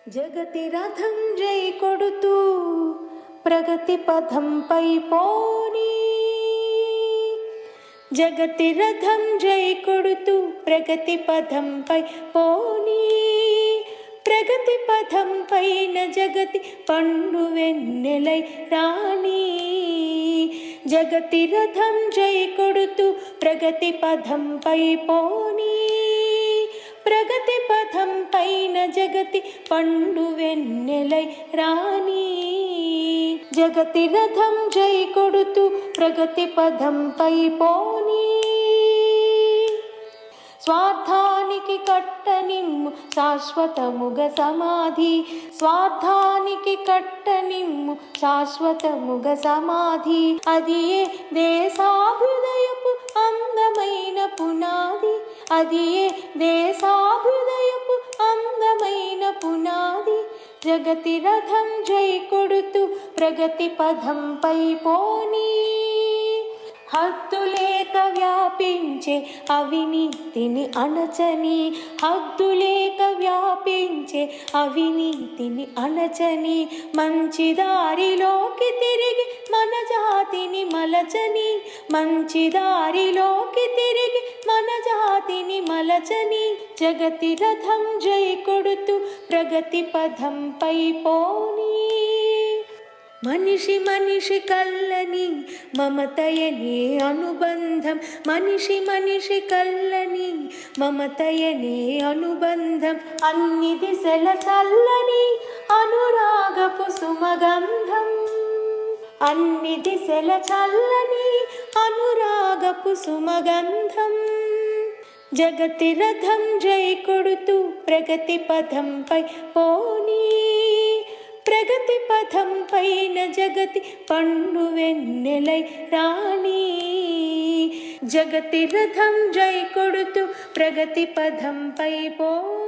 జగతి రథం జై కొడుతూ ప్రగతి పథంపై పోనీ. జగతి రథం జై కొడుతూ ప్రగతి పథంపై పోనీ. ప్రగతి పథం పైన జగతి పండు వెన్నెలై రాణి. జగతి రథం జై కొడుతూ ప్రగతి పథంపై పోనీ. ప్రగతి పథం పైన జగతి పండు వెన్నెలై రాణి. జగతి రథం జై కొడుతూ ప్రగతి పథంపై పోనీ. స్వార్థానికి కట్టనిమ్ము శాశ్వతముగ సమాధి. స్వార్థానికి కట్టనిమ్ము శాశ్వతముగ సమాధి. అది ఏ దేశాభ్యుదయపు అందమైన పునాది. అది ఏ దేశాభ్యుదయపు అందమైన పునాది. జగతి రథం జై కొడుతూ ప్రగతి పథంపై పోనీ. హద్దులేక వ్యాపించే అవినీతిని అణచని. హద్దులేక వ్యాపించే అవినీతిని అణచని. మంచి దారిలోకి తిరిగి మన జాతిని మలచని. మంచి దారిలోకి తిరిగి మన జాతిని మలచని. జగతి రథం జై కొడుతూ ప్రగతి పథంపై పోనీ. మనిషి మనిషి కల్లని మమతయనే అనుబంధం. మనిషి మనిషి కల్లని మమతయనే అనుబంధం. అన్ని దిశల చల్లని అనురాగపు సుమగంధం. అన్ని దిశల చల్లని అనురాగపు సుమగంధం. జగతి రథం జై కొడుతూ ప్రగతి పథంపై పోనీ. ప్రగతి పథం పైన జగతి పండు వెన్నెలై రాణి. జగతి రథం జై కొడుతూ ప్రగతి పథంపై పో